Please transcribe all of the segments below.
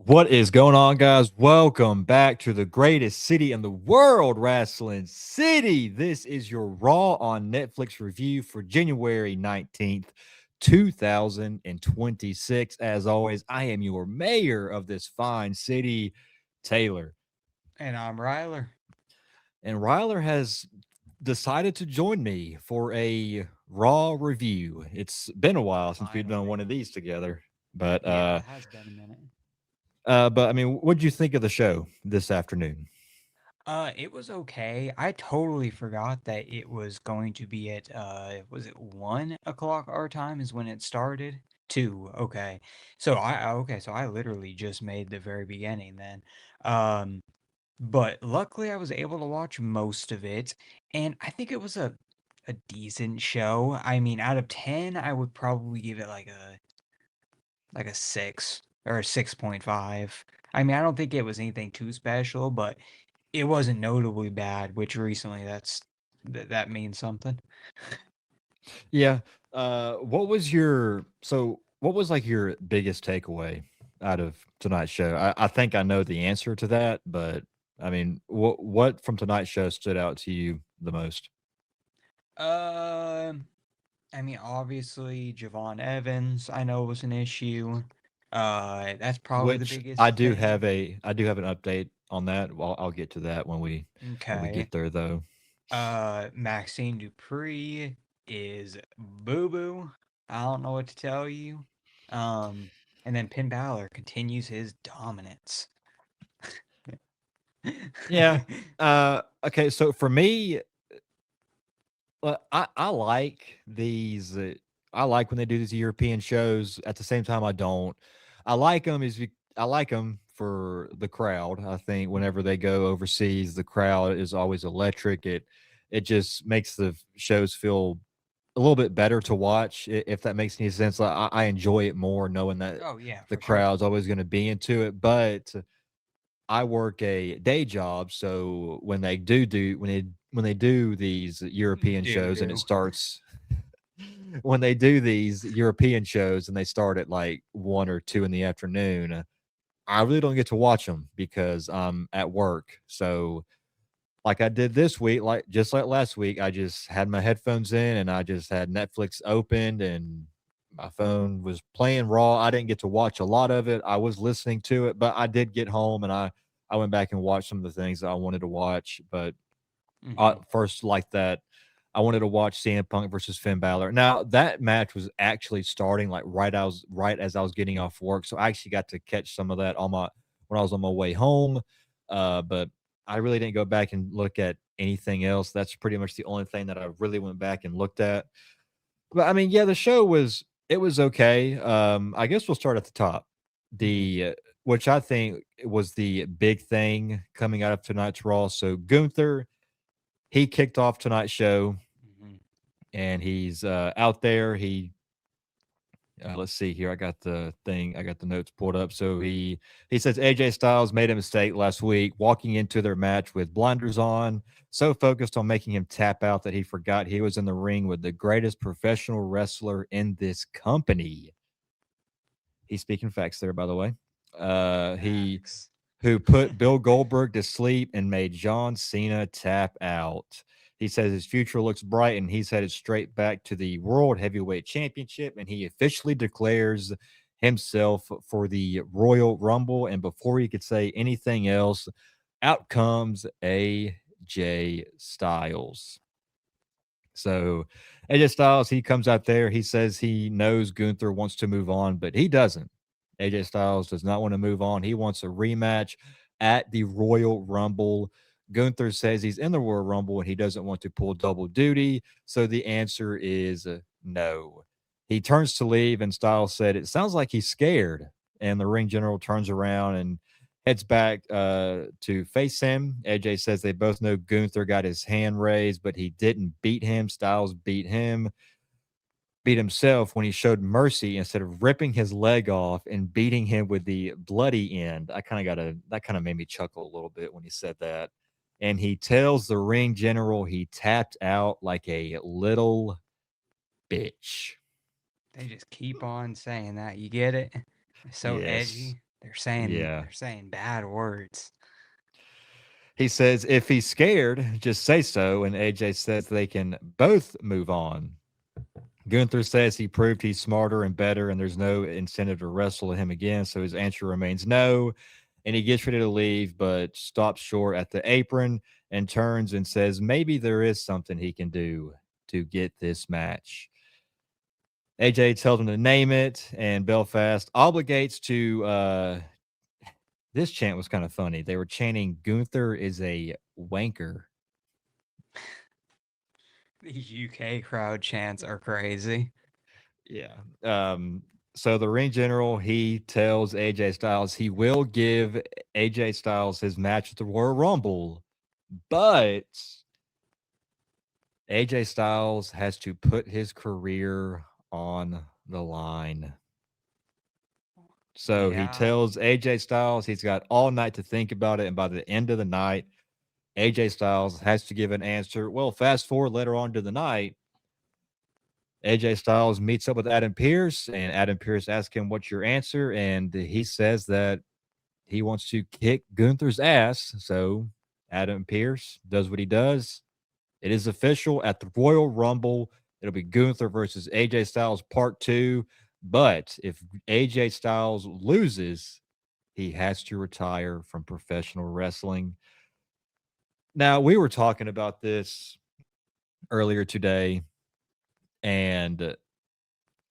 What is going on, guys? Welcome back to the greatest city in the world, Wrestling City. This is your Raw on Netflix review for January 19th, 2026. As always, I am your mayor of this fine city, Taylor. And I'm Ryler. And Ryler has decided to join me for a Raw review. It's been a while since we've done Finally. one of these together, but Yeah, it has been a minute. but I mean, what did you think of the show this afternoon? It was okay. I totally forgot that it was going to be at was it 1 o'clock our time is when it started? Two, okay. So I literally just made the very beginning then. Um, but luckily I was able to watch most of it, and I think it was a decent show. I mean, out of 10, I would probably give it like a 6 or a 6.5. I mean, I don't think it was anything too special, but it wasn't notably bad, which recently that means something. Yeah. What was like your biggest takeaway out of tonight's show? I think I know the answer to that, but I mean, what from tonight's show stood out to you the most? Um, I mean, obviously Javon Evans, I know was an issue. That's probably the Which biggest thing. I do have an update on that. Well, I'll get to that when we Okay. get there though. Maxine Dupree is boo boo. I don't know what to tell you. Um, and then Finn Balor continues his dominance. Yeah. Okay, so for me, I like these. I like when they do these European shows. At the same time, I don't. I like them for the crowd. I think whenever Mhm. they go overseas, the crowd is always electric. It just makes the shows feel a little bit better to watch, if that makes any sense. I enjoy it more knowing that Oh yeah, the for sure. crowd's always going to be into it. But I work a day job, so when they do these European Do shows and it do. starts when they do these European shows and they start at like 1 or 2 in the afternoon, I really don't get to watch them because I'm at work. So like I did this week, like just like last week, I just had my headphones in and I just had Netflix opened and my phone was playing Raw. I didn't get to watch a lot of it. I was listening to it, but I did get home and I went back and watched some of the things that I wanted to watch. But Hmm. first, like that, I wanted to watch CM Punk versus Finn Balor. Now that match was actually starting like right as I was getting off work, so I actually got to catch some of that on my when I was on my way home. But I really didn't go back and look at anything else. That's pretty much the only thing that I really went back and looked at. But I mean, yeah, the show was it was okay. I guess we'll start at the top. Hmm. The Which I think was the big thing coming out of tonight's Raw. So Gunther, he kicked off tonight's show Hmm. and he's out there. Let's see here. I got the notes pulled up. So he says AJ Styles made a mistake last week walking into their match with blinders on, so focused on making him tap out that he forgot he was in the ring with the greatest professional wrestler in this company. He's speaking facts there, by the way. He Facts. who put Bill Goldberg to sleep and made John Cena tap out. He says his future looks bright and he's headed straight back to the World Heavyweight Championship. And he officially declares himself for the Royal Rumble. And before he could say anything else, out comes AJ Styles. So AJ Styles, he comes out there. He says he knows Gunther wants to move on, but he doesn't. AJ Styles does not want to move on. He wants a rematch at the Royal Rumble. Gunther says he's in the Royal Rumble and he doesn't want to pull double duty. So the answer is no. He turns to leave, and Styles said, "It sounds like he's scared." And the ring general turns around and heads back to face him. AJ says they both know Gunther got his hand raised, but he didn't beat him. Styles beat himself when he showed mercy instead of ripping his leg off and beating him with the bloody end. That kind of made me chuckle a little bit when he said that. And he tells the ring general he tapped out like a little bitch. They just keep on saying that. You get it? It's so Yes. edgy. Yeah. they're saying bad words. He says, if he's scared, just say so. And AJ says they can both move on. Gunther says he proved he's smarter and better, and there's no incentive to wrestle him again. So his answer remains no. And he gets ready to leave, but stops short at the apron and turns and says maybe there is something he can do to get this match. AJ tells him to name it, and Belfast obligates to. This chant was kind of funny. They were chanting, Gunther is a wanker. These UK crowd chants are crazy. Yeah. So the ring general, he tells AJ Styles he will give AJ Styles his match at the Royal Rumble, but AJ Styles has to put his career on the line. So he Yeah. tells AJ Styles he's got all night to think about it, and by the end of the night, AJ Styles has to give an answer. Well, fast forward later on to the night, AJ Styles meets up with Adam Pearce, and Adam Pearce asks him, what's your answer? And he says that he wants to kick Gunther's ass. So Adam Pearce does what he does. It is official at the Royal Rumble. It'll be Gunther versus AJ Styles part two. But if AJ Styles loses, he has to retire from professional wrestling. Now, we were talking about this earlier today, and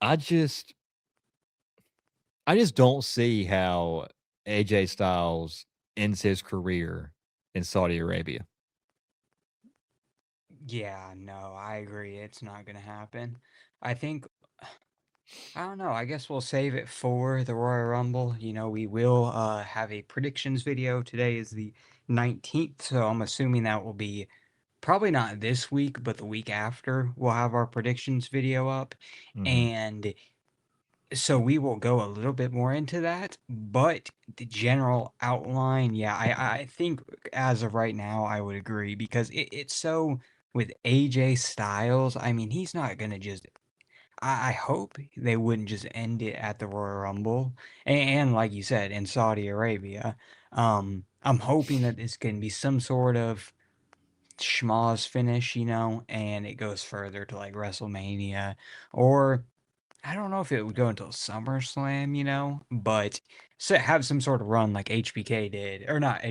I just I just don't see how AJ Styles ends his career in Saudi Arabia. Yeah, no, I agree. It's not gonna happen. I think I don't know. I guess we'll save it for the Royal Rumble. You know, we will have a predictions video. Today is the 19th, so I'm assuming that will be probably not this week, but the week after. We'll have our predictions video up. Mhm. And so we will go a little bit more into that, but the general outline, yeah, I think as of right now, I would agree because it's so with AJ Styles. I mean, he's not gonna just. I hope they wouldn't just end it at the Royal Rumble, and like you said, in Saudi Arabia. I'm hoping that this can be some sort of schmoz finish, and it goes further to like WrestleMania or I don't know if it would go until SummerSlam, but have some sort of run like HBK did, or not,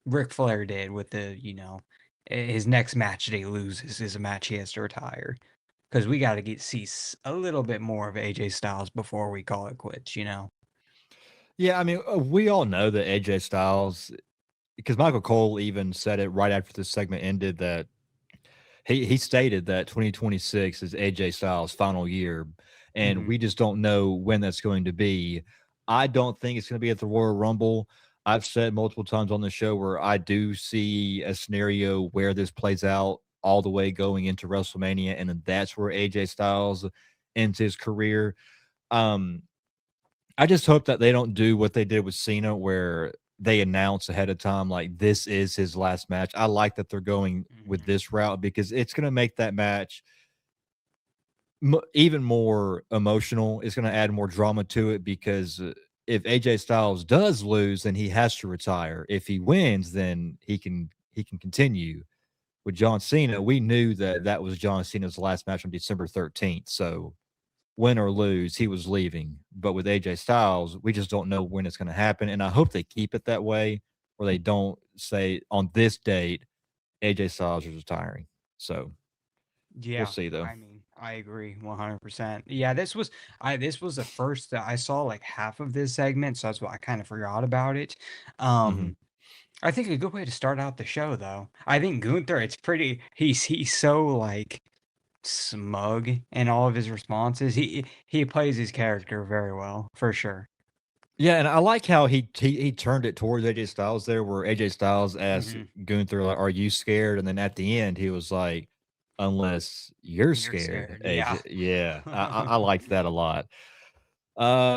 Ric Flair did with his next match that he loses is a match he has to retire. Because we got to see a little bit more of AJ Styles before we call it quits. Yeah, I mean, we all know that AJ Styles, because Michael Cole even said it right after this segment ended that he stated that 2026 is AJ Styles' final year, and Hmm. we just don't know when that's going to be. I don't think it's going to be at the Royal Rumble. I've said multiple times on the show where I do see a scenario where this plays out all the way going into WrestleMania, and then that's where AJ Styles ends his career. Um, I just hope that they don't do what they did with Cena, where they announce ahead of time like this is his last match. I like that they're going with Hmm. this route because it's going to make that match even more emotional. It's going to add more drama to it because if AJ Styles does lose, then he has to retire. If he wins, then he can continue. With John Cena, we knew that that was John Cena's last match on December 13th. So win or lose, he was leaving. But with AJ Styles, we just don't know when it's going to happen. And I hope they keep it that way, where they don't say on this date, AJ Styles is retiring. So we'll Yeah, see, though. I mean, I agree 100%. Yeah, this was the first that I saw like half of this segment, so that's why I kind of forgot about it. Hmm. Um, I think a good way to start out the show, though. I think Gunther, it's pretty. He's so like smug in all of his responses. He plays his character very well, for sure. Yeah, and I like how he turned it towards AJ Styles there, where AJ Styles asked Hmm. Gunther, like, "Are you scared?" And then at the end, he was like, "Unless you're You're scared, scared, yeah. AJ." Yeah, I liked that a lot.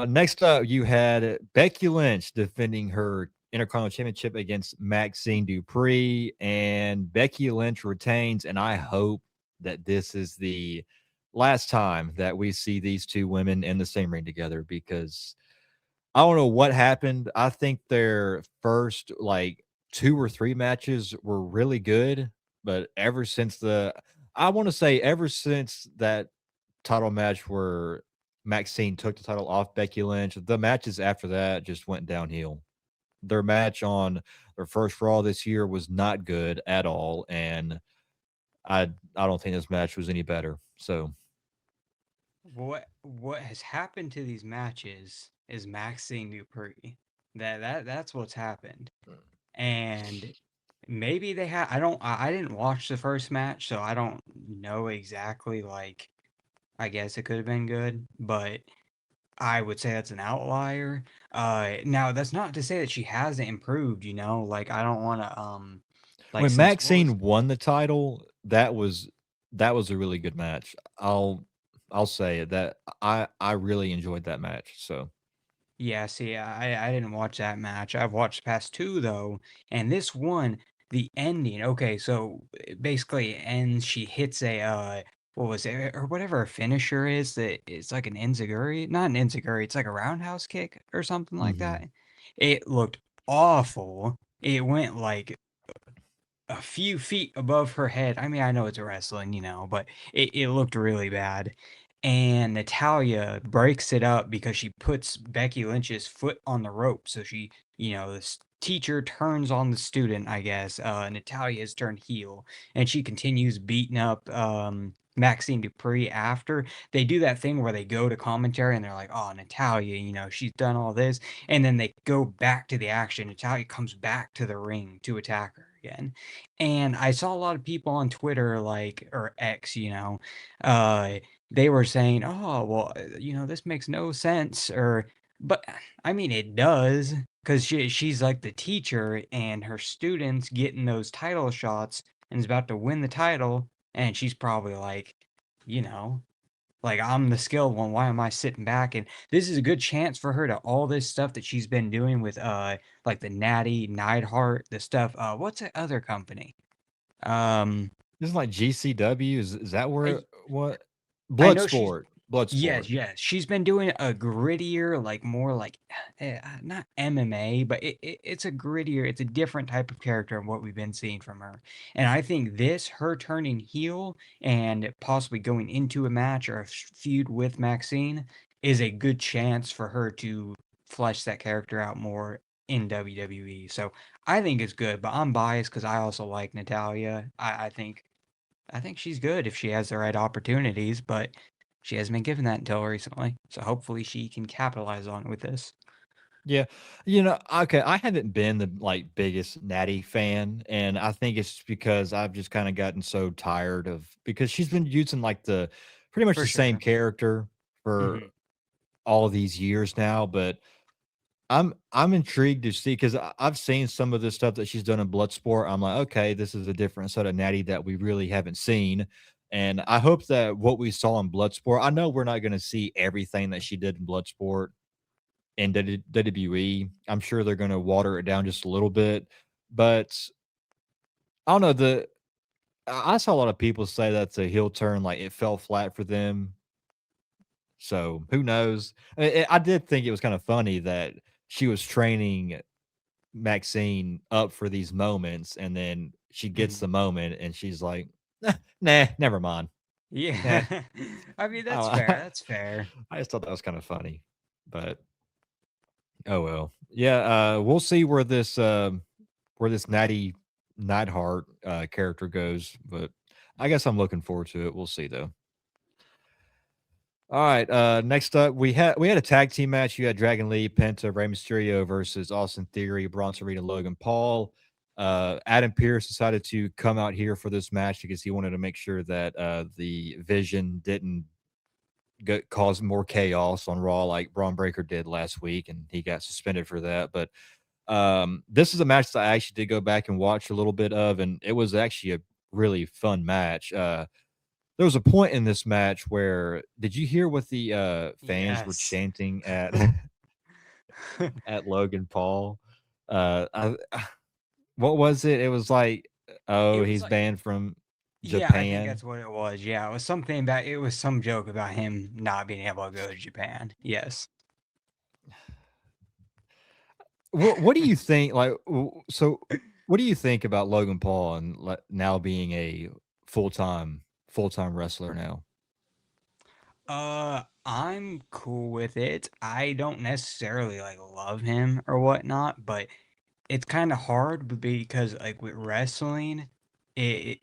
Next up, you had Becky Lynch defending her Intercontinental Championship against Maxine Dupree, and Becky Lynch retains. And I hope that this is the last time that we see these two women in the same ring together because I don't know what happened. I think their first like 2 or 3 matches were really good, but ever since the I wanna say ever since that title match where Maxine took the title off Becky Lynch, the matches after that just went downhill. Their match on their first Raw this year was not good at all, and I don't think this match was any better. So, What has happened to these matches is Maxine Dupree. That's what's happened. And maybe they had I didn't watch the first match, so I don't know exactly like I guess it could have been good, but I would say that's an outlier. Now that's not to say that she hasn't improved, you know? Like I don't want to like when since what was Maxine won the title, that was a really good match. I'll say it that I really enjoyed that match. So, Yeah, see, I didn't watch that match. I've watched past two though, and this one, the ending. Okay, so it basically ends. She hits a what was it or whatever a finisher is that it's like an enziguri, not an enziguri. It's like a roundhouse kick or something like mhm. that. It looked awful. It went like a few feet above her head. I mean, I know it's wrestling, you know, but it looked really bad. And Natalia breaks it up because she puts Becky Lynch's foot on the rope. So she, you know, this teacher turns on the student, I guess. Natalia has turned heel and she continues beating up Maxine Dupree after. They do that thing where they go to commentary and they're like, oh, Natalia, you know, she's done all this. And then they go back to the action. Natalia comes back to the ring to attack her again. And I saw a lot of people on Twitter, like, or X, you know, they were saying, "Oh, well, you know, this makes no sense," or, but I mean, it does because she's like the teacher, and her students getting those title shots, and is about to win the title, and she's probably like, you know, like I'm the skilled one. Why am I sitting back? And this is a good chance for her to all this stuff that she's been doing with like the Natty Neidhart, the stuff. What's that other company? Um, Isn't like GCW? Is that where I what? I know she's Bloodsport. Bloodsport. yes, yes. She's been doing a grittier, like more like not MMA, but it's a grittier, it's a different type of character of what we've been seeing from her. And I think this, her turning heel and possibly going into a match or a feud with Maxine, is a good chance for her to flesh that character out more in WWE. So I think it's good, but I'm biased because I also like Natalia. I think she's good if she has the right opportunities, but she hasn't been given that until recently. So hopefully she can capitalize on it with this. Yeah. Okay, I haven't been the, like, biggest Natty fan, and I think it's because I've just kinda gotten so tired of because she's been using, like, the pretty much For the same sure. character for Hmm. all these years now, but I'm intrigued to see 'cause I've seen some of the stuff that she's done in Bloodsport. I'm like, "Okay, this is a different side of Natty that we really haven't seen," and I hope that what we saw in Bloodsport I know we're not gonna see everything that she did in Bloodsport in WWE. I'm sure they're gonna water it down just a little bit, but I don't know, I saw a lot of people say that's a heel turn, like, it fell flat for them, so who knows? I did think it was kinda funny that she was training Maxine up for these moments, and then she gets Hmm. the moment, and she's like, Nah, never mind. Nah." Yeah. I mean, that's fair. I That's fair. I just thought that was kinda funny, but oh well. Yeah, we'll see where this Natty Neidhart, character goes, but I guess I'm looking forward to it. We'll see though. All right, next up, we had a tag team match. You had Dragon Lee, Penta, Rey Mysterio versus Austin Theory, Bronson Reed, and Logan Paul. Adam Pearce decided to come out here for this match because he wanted to make sure that the Vision didn't cause more chaos on Raw like Braun Breaker did last week, and he got suspended for that. But this is a match that I actually did go back and watch a little bit of, and it was actually a really fun match. There was a point in this match where did you hear what the fans were Yes. chanting at at Logan Paul? What was it? It was like, It oh, was he's like, banned from yeah, I think Japan. that's what it was. Yeah, it was something about, it was some joke about him not being able to go to Japan. Yes. what do you think? Like, so what do you think about Logan Paul and now being a full time full time wrestler now? I'm cool with it. I don't necessarily like love him or whatnot, but it's kind of hard because like with wrestling, it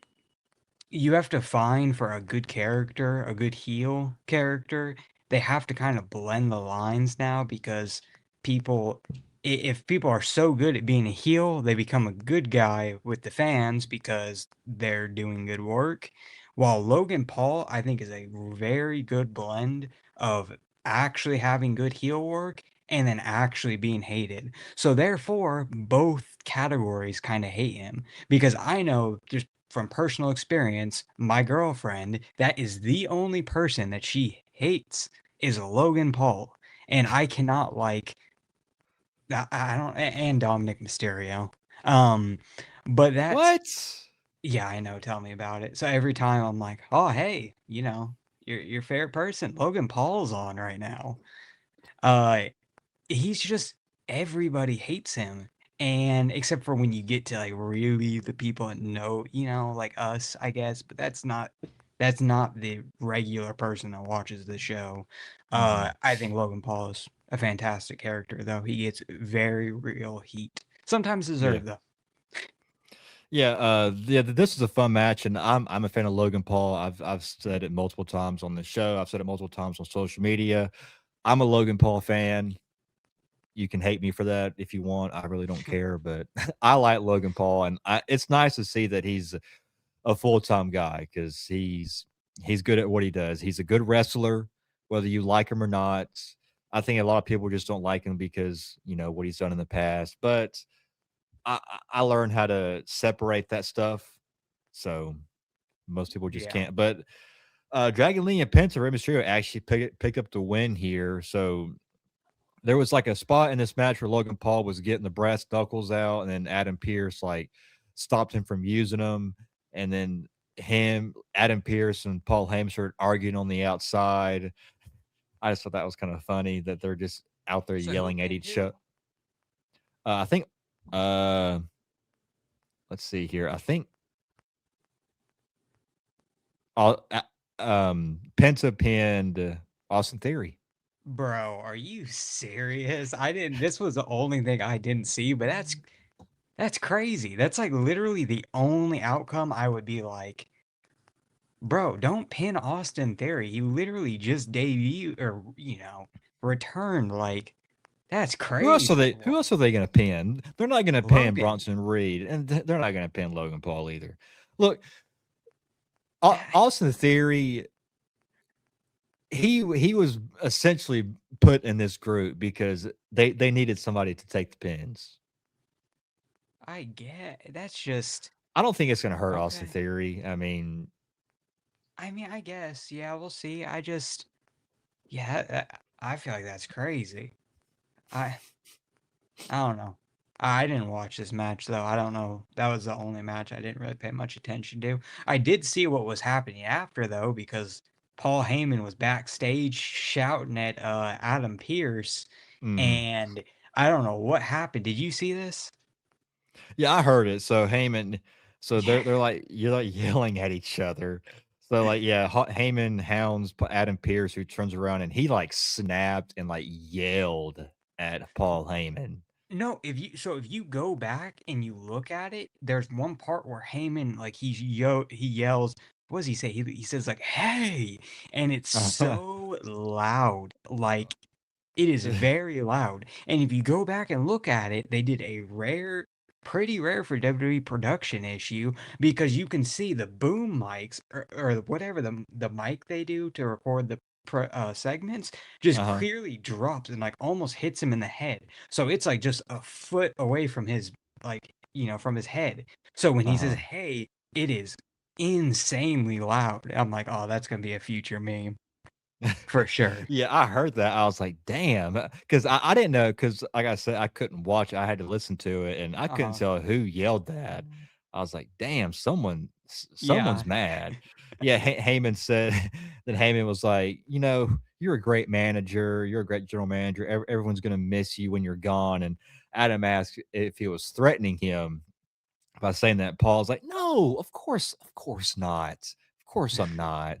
you have to find for a good character, a good heel character, they have to kind of blend the lines now because people, if people are so good at being a heel, they become a good guy with the fans because they're doing good work. While Logan Paul, I think, is a very good blend of actually having good heel work and then actually being hated. So therefore, both categories kind of hate him because I know just from personal experience, my girlfriend, that is the only person that she hates is Logan Paul. And I cannot like I don't and Dominic Mysterio. Um but that's What? yeah, I know, tell me about it. So every time I'm like, "Oh, hey, your favorite person, Logan Paul's on right now." Uh he's just everybody hates him. And except for when you get to like really the people that know, like us, I guess, but that's not the regular person that watches the show. Hmm. I think Logan Paul is a fantastic character though. He gets very real heat. Sometimes Yeah. deserved though. Yeah, yeah. This is a fun match, and I'm a fan of Logan Paul. I've said it multiple times on the show. I've said it multiple times on social media. I'm a Logan Paul fan. You can hate me for that if you want. I really don't care, but I like Logan Paul, and it's nice to see that he's a full time guy because he's good at what he does. He's a good wrestler, whether you like him or not. I think a lot of people just don't like him because what he's done in the past, but I learned how to separate that stuff. So most people just Yeah. can't. But Dragon Lee and Penta Rey Mysterio actually picked up the win here. So there was like a spot in this match where Logan Paul was getting the brass knuckles out, and then Adam Pierce like stopped him from using them, and then Adam Pierce, and Paul Heyman started arguing on the outside. I just thought that was kind of funny that they're just out there So who yelling at pinned each who? other. I think. Uh, let's see here. I think. Penta pinned Austin Theory. Bro, are you serious? I didn't This was the only thing I didn't see, but that's crazy. That's like literally the only outcome I would be like, bro, don't pin Austin Theory. He literally just debuted or, returned. Like, that's crazy. Who else are they gonna pin? They're not gonna pin Logan. Bronson Reed, and they're not gonna pin Logan Paul either. Look, That, Austin Theory, he was essentially put in this group because they needed somebody to take the pins. I get that's just I don't think it's gonna hurt Austin okay. Theory. I mean, I mean, I guess, yeah, we'll see. Yeah, I feel like that's crazy. I I don't know. I didn't watch this match though. I don't know. That was the only match I didn't really pay much attention to. I did see what was happening after though, because Paul Heyman was backstage shouting at Adam Pierce, mhm. and I don't know what happened. Did you see this? Yeah, I heard it. So Heyman, so Yeah. they're like you're like yelling at each other. So like yeah, Heyman hounds Adam Pierce, who turns around and he like snapped and like yelled at Paul Heyman. No, if you go back and you look at it, there's one part where Heyman like he yells, what does he say? He says like "Hey," and it's so loud, like it is very loud. And if you go back and look at it, they did a pretty rare for WWE production issue because you can see the boom mics or whatever the mic they do to record the segments just Uh-huh. clearly drops and like almost hits him in the head. So it's like just a foot away from his from his head. So when he says Uh-huh. "Hey," it is insanely loud. I'm like, oh, that's gonna be a future meme for sure. Yeah, I heard that. I was like, damn, because I didn't know because like I said, I couldn't watch it. I had to listen to it, and I couldn't Uh-huh. tell who yelled that. I was like, damn, Yeah. someone's mad. Yeah, Heyman said that Heyman was like, you're a great manager, you're a great general manager. Everyone's gonna miss you when you're gone. And Adam asked if he was threatening him by saying that. Paul's like, "No, of course not. Of course I'm not."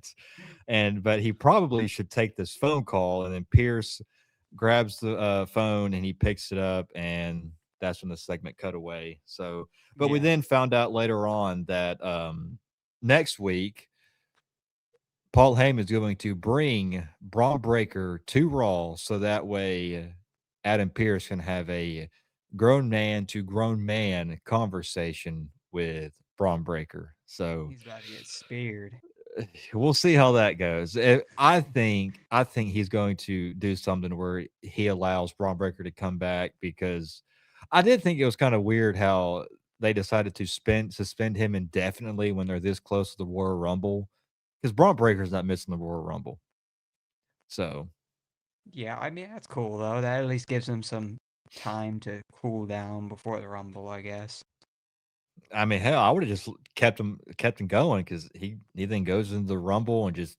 And but he probably should take this phone call, and then Pierce grabs the phone and he picks it up, and that's when the segment cut away. So, but we Yeah, then found out later on that next week Paul Heyman is going to bring Braun Breaker to Raw, so that way Adam Pierce can have a grown man to grown man conversation with Braun Breaker. So he's about to get speared. we'll see how that goes. I think he's going to do something where he allows Braun Breaker to come back, because I did think it was kind of weird how they decided to suspend him indefinitely when they're this close to the Royal Rumble, because Braun Breaker's not missing the Royal Rumble. So Yeah, I mean that's cool though. That at least gives him some time to cool down before the Rumble, I guess. I mean, hell, I would have just kept him going, because he then goes into the Rumble and just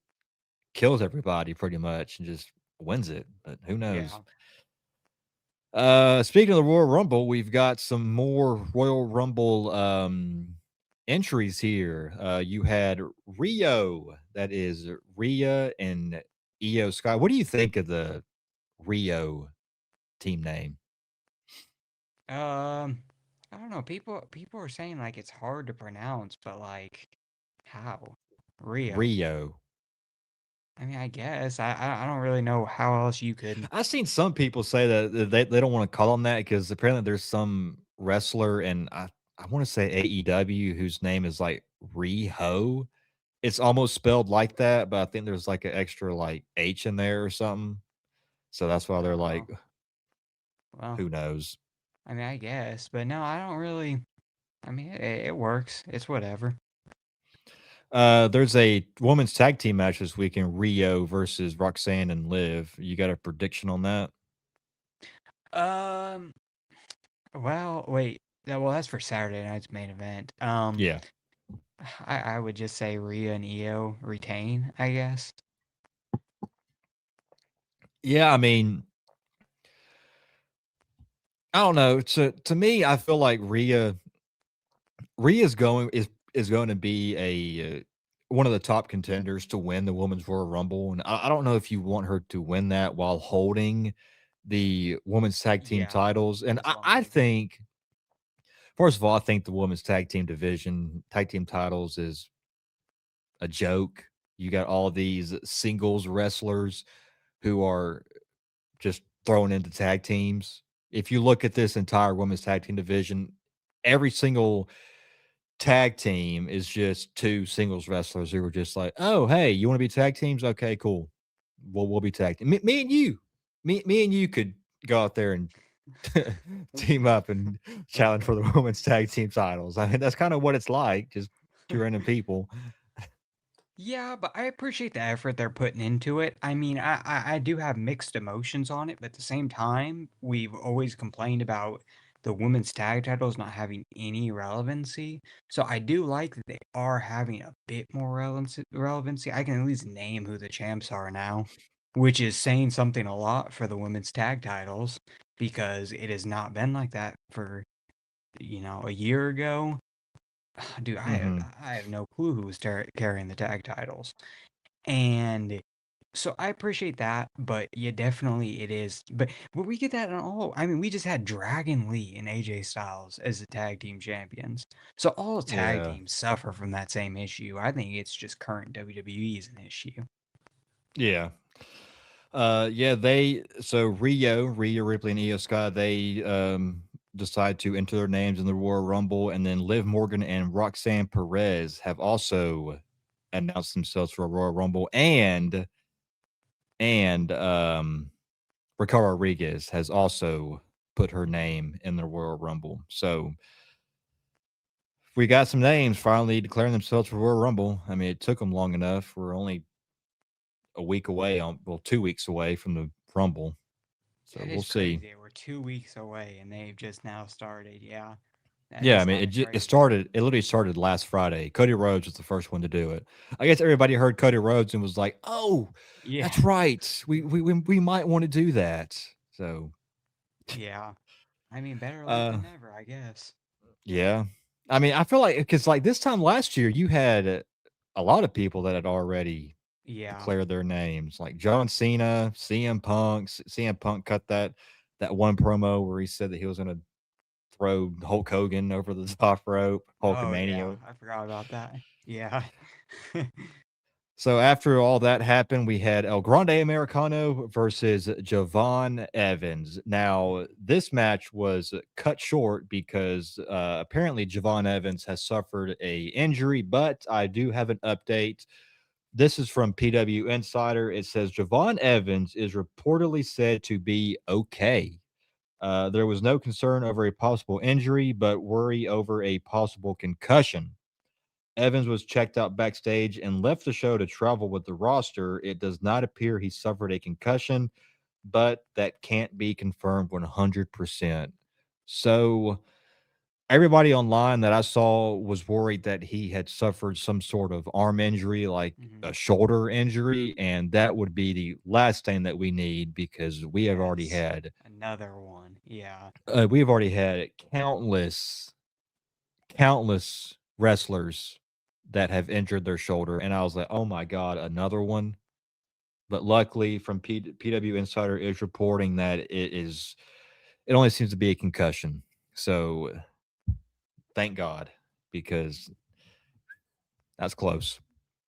kills everybody pretty much and just wins it. But who knows? Yeah. Speaking of the Royal Rumble, we've got some more Royal Rumble entries here. You had Rio, that is Rhea and Io Sky. What do you think of the Rio team name? Um, I don't know. People are saying like it's hard to pronounce, but like how? Rio. Rio. I mean, I guess I don't really know how else you could. I've seen some people say that they don't want to call him that, because apparently there's some wrestler, and I want to say AEW, whose name is like Riho. It's almost spelled like that, but I think there's like an extra like H in there or something. So that's why they're like, Oh, well, who knows? I mean, I guess, but no, I don't really. I mean, it works. It's whatever. There's a women's tag team match this weekend, Rio versus Roxanne and Liv. You got a prediction on that? Um, well, wait. Well, that's for Saturday night's main event. Yeah. I would just say Rhea and Io retain, I guess. Yeah, I mean, I don't know. To me, I feel like Rhea's is going to be a one of the top contenders to win the Women's Royal Rumble, and I don't know if you want her to win that while holding the women's tag team Yeah, titles. And that's I, what I'm I thinking. think, first of all, I think the women's tag team titles is a joke. You got all these singles wrestlers who are just thrown into tag teams. If you look at this entire women's tag team division, every single tag team is just two singles wrestlers who were just like, "Oh, hey, you want to be tag teams? Okay, cool. We'll be tag team. Me and you, me and you could go out there and team up and challenge for the women's tag team titles." I mean, that's kind of what it's like, just two random people. Yeah, but I appreciate the effort they're putting into it. I mean, I do have mixed emotions on it, but at the same time, we've always complained about the women's tag titles not having any relevancy. So I do like that they are having a bit more relevancy. I can at least name who the champs are now, which is saying something a lot for the women's tag titles because it has not been like that for, a year ago. Dude, I have Hmm. I have no clue who was carrying the tag titles. And so I appreciate that, but yeah, definitely it is. But we get that in all. I mean, we just had Dragon Lee and AJ Styles as the tag team champions. So all tag Yeah, teams suffer from that same issue. I think it's just current WWE is an issue. yeah. Yeah, they so Rhea Ripley and Io Sky, they decide to enter their names in the Royal Rumble, and then Liv Morgan and Roxanne Perez have also announced themselves for a Royal Rumble, and Raquel Rodriguez has also put her name in the Royal Rumble. So we got some names finally declaring themselves for Royal Rumble. I mean, it took them long enough. We're only a week away, 2 weeks away from the Rumble. So That we'll is see. crazy. We're 2 weeks away and they've just now started. Yeah, that Yeah, I is mean, kind of it crazy. started. It literally started last Friday. Cody Rhodes was the first one to do it. I guess everybody heard Cody Rhodes and was like, "Oh, Yeah, that's right. We might want to do that." So yeah. I mean, better late Uh, than never, I guess. yeah. I mean, I feel like because like this time last year, you had a lot of people that had already Yeah. declared their names, like John Cena, CM Punk. CM Punk cut that one promo where he said that he was going to throw Hulk Hogan over the top rope, Oh yeah, Hulkamania. I forgot about that. Yeah. So after all that happened, we had El Grande Americano versus Javon Evans. Now, this match was cut short because apparently Javon Evans has suffered a injury, but I do have an update. This is from PW Insider. It says Javon Evans is reportedly said to be okay. There was no concern over a possible injury, but worry over a possible concussion. Evans was checked out backstage and left the show to travel with the roster. It does not appear he suffered a concussion, but that can't be confirmed 100%. So, everybody online that I saw was worried that he had suffered some sort of arm injury, like Mhm. a shoulder injury, and that would be the last thing that we need because Yes. Another one. Yeah. we have already had countless wrestlers that have injured their shoulder, and I was like, "Oh my god, another one." But luckily, from PW Insider is reporting that it only seems to be a concussion. So thank God because that's close.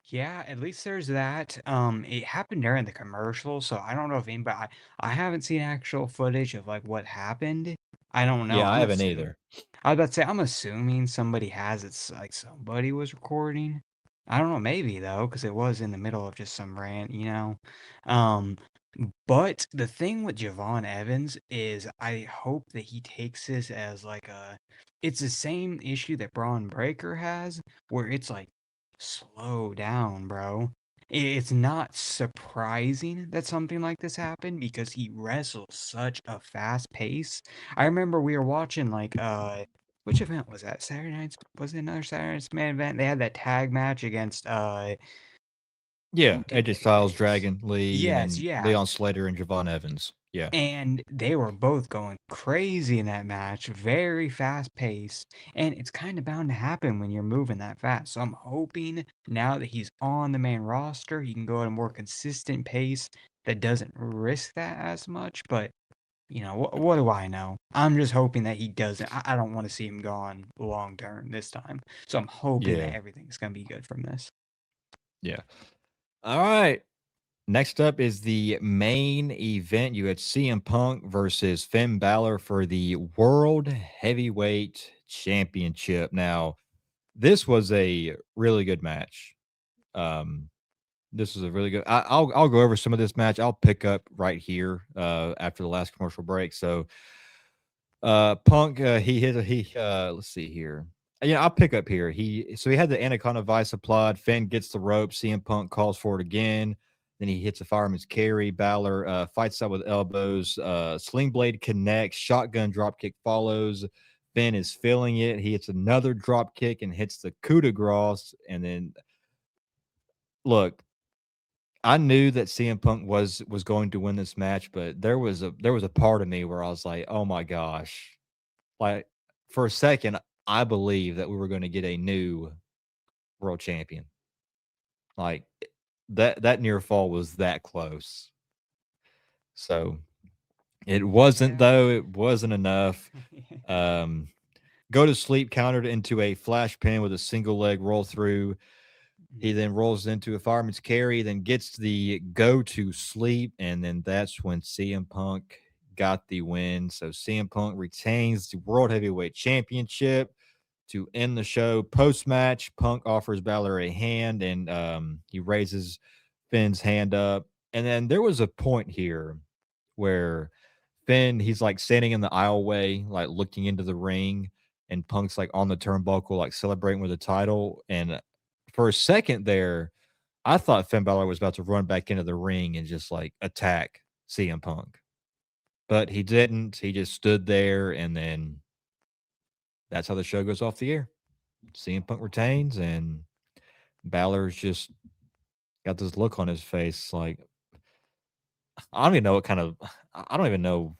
Yeah, at least there's that. It happened during the commercial, so I don't know if anybody. I haven't seen actual footage of like what happened. I don't know. Yeah, I I'm haven't assuming. either. I was about to say I'm assuming somebody has it. Like somebody was recording. I don't know. Maybe though, because it was in the middle of just some rant, you know. Um, but the thing with Javon Evans is, I hope that he takes this as like a. It's the same issue that Braun Breaker has, where it's like slow down, bro. It's not surprising that something like this happened because he wrestles such a fast pace. I remember we were watching like which event was that? Saturday night's was it another Saturday night's main event? They had that tag match against Yeah, who did AJ they Styles, face? Dragon Lee, and Yes, then yeah. Leon Slater and Javon Evans. Yeah. And they were both going crazy in that match, very fast paced, and it's kind of bound to happen when you're moving that fast. So I'm hoping now that he's on the main roster, he can go at a more consistent pace that doesn't risk that as much. But you know, what do I know? I'm just hoping that he doesn't. I don't want to see him gone long term this time. So I'm hoping that Yeah. everything's gonna be good from this. Yeah. All right. Next up is the main event. You had CM Punk versus Finn Balor for the World Heavyweight Championship. Now, this was a really good match. Um, this was a really good. I'll go over some of this match. I'll pick up right here after the last commercial break. So, Punk, he hit a he. Let's see here. Yeah, I'll pick up here. He had the Anaconda Vice applied. Finn gets the rope. CM Punk calls for it again. Then he hits a fireman's carry. Balor fights out with elbows. Sling blade connects. Shotgun drop kick follows. Finn is feeling it. He hits another drop kick and hits the coup de grace. And then look, I knew that CM Punk was going to win this match, but there was a part of me where I was like, oh my gosh, like, for a second, I believe that we were gonna get a new world champion. Like, that near fall was that close. So, it wasn't Yeah. though, it wasn't enough. Um, Go to sleep countered into a flash pin with a single leg roll through. He then rolls into a fireman's carry, then gets the go to sleep, and then that's when CM Punk got the win. So CM Punk retains the World Heavyweight Championship to end the show. Post match, Punk offers Balor a hand, and he raises Finn's hand up. And then there was a point here where Finn, he's like standing in the aisleway, like looking into the ring, and Punk's like on the turnbuckle, like celebrating with the title. And for a second there, I thought Finn Balor was about to run back into the ring and just like attack CM Punk, but he didn't. He just stood there, and then that's how the show goes off the air. CM Punk retains, and Balor's just got this look on his face, like I don't even know what kind of I don't even know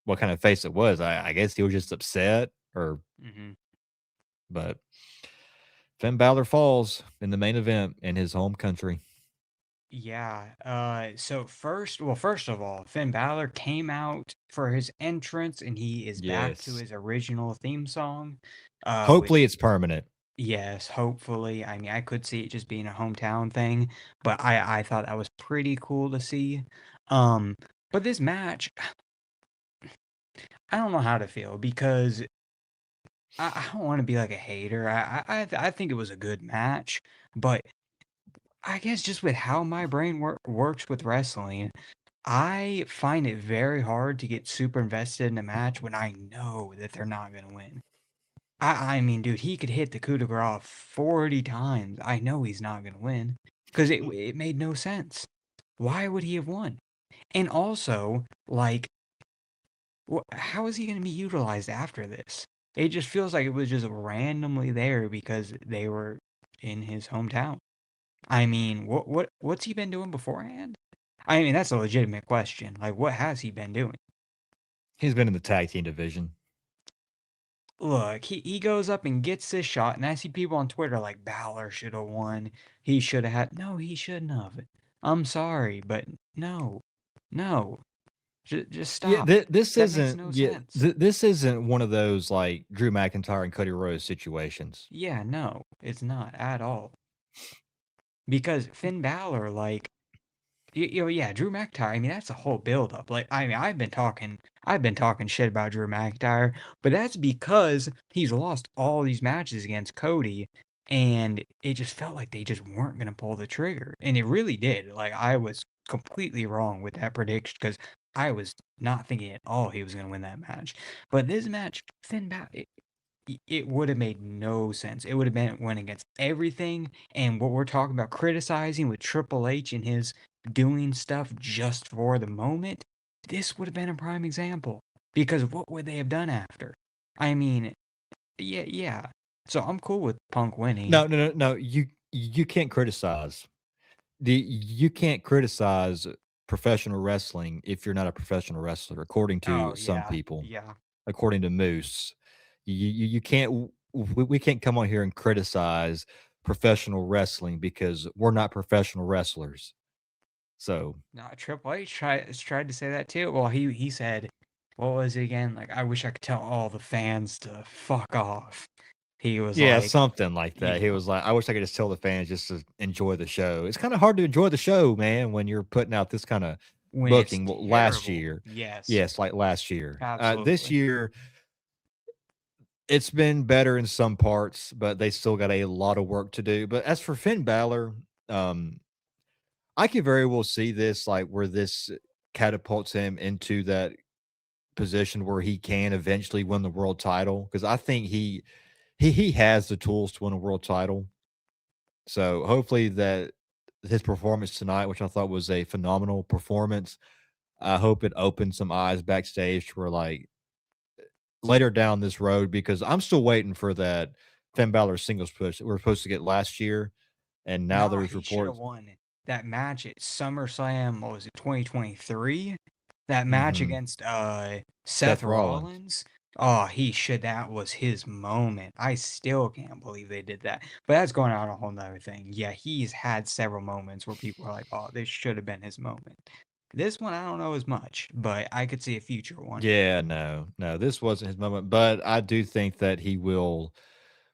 what kind of face it was. I guess he was just upset, or Hmm. but Finn Balor falls in the main event in his home country. Yeah. So first of all, Finn Balor came out for his entrance, and he is back to Yes. his original theme song. Hopefully, Which it's permanent. yes, hopefully. I mean, I could see it just being a hometown thing, but I thought that was pretty cool to see. Um, but this match, I don't know how to feel because I don't want to be like a hater. I think it was a good match, but I guess just with how my brain works with wrestling, I find it very hard to get super invested in a match when I know that they're not gonna win. I mean, dude, he could hit the coup de grace 40 times. I know he's not gonna win because it made no sense. Why would he have won? And also, like, how is he gonna be utilized after this? It just feels like it was just randomly there because they were in his hometown. I mean, what's he been doing beforehand? I mean, that's a legitimate question. Like, what has he been doing? He's been in the tag team division. Look, he goes up and gets this shot, and I see people on Twitter like Balor should have won. He should have had. No, he shouldn't have. I'm sorry, but no, no, just Yeah, stop. this That makes isn't. no Yeah, sense. this isn't one of those like Drew McIntyre and Cody Rhodes situations. Yeah, no, it's not at all. Because Finn Balor, like, yeah, Drew McIntyre. I mean, that's a whole buildup. Like, I mean, I've been talking shit about Drew McIntyre, but that's because he's lost all these matches against Cody, and it just felt like they just weren't gonna pull the trigger, and it really did. Like, I was completely wrong with that prediction because I was not thinking at all he was gonna win that match. But this match, Finn Balor, it would have made no sense. It would have been went against everything and what we're talking about criticizing with Triple H and his doing stuff just for the moment. This would have been a prime example because what would they have done after? I mean, yeah, yeah. So I'm cool with Punk winning. No. You can't criticize you can't criticize professional wrestling if you're not a professional wrestler, according Oh to some yeah, people. yeah. According to Moose, you can't. We can't come on here and criticize professional wrestling because we're not professional wrestlers. So No, Triple H tried to say that too. Well, he said, what was it again? Like, I wish I could tell all the fans to fuck off. He was yeah, like, something like that. He yeah, was like, "I wish I could just tell the fans just to enjoy the show." It's kind of hard to enjoy the show, man, when you're putting out this kind of when it's booking. Well, last terrible. year, Yes, yes, like last year. This absolutely. year, it's been better in some parts, but they still got a lot of work to do. But as for Finn Balor, um, I could very well see this like where this catapults him into that position where he can eventually win the world title because I think he has the tools to win a world title. So hopefully that his performance tonight, which I thought was a phenomenal performance, I hope it opens some eyes backstage for like later down this road because I'm still waiting for that Finn Balor singles push that we were supposed to get last year, and now Nah, there's he should have reports. won that match at SummerSlam. What was it, 2023? That match Mhm. against Seth Seth Rollins. Rollins. Oh, he should. That was his moment. I still can't believe they did that. But that's going on a whole nother thing. Yeah, he's had several moments where people are like, "Oh, this should have been his moment." This one, I don't know as much, but I could see a future one. Yeah, no, this wasn't his moment, but I do think that he will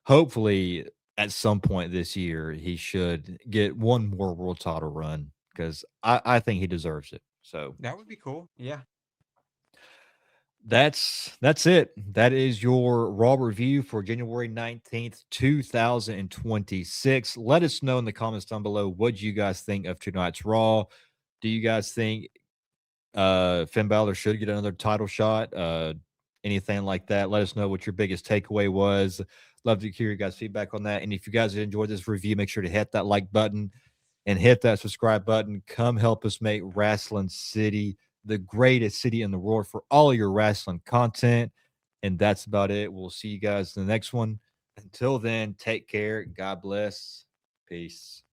hopefully at some point this year he should get one more world title run because I think he deserves it. So That would be cool. Yeah. that's it. That is your Raw review for January 19th, 2026. Let us know in the comments down below what you guys think of tonight's Raw. Do you guys think Finn Balor should get another title shot? Anything like that? Let us know what your biggest takeaway was. Love to hear your guys' feedback on that. And if you guys enjoyed this review, make sure to hit that like button and hit that subscribe button. Come help us make Wrestling City the greatest city in the world for all your wrestling content. And that's about it. We'll see you guys in the next one. Until then, take care. God bless. Peace.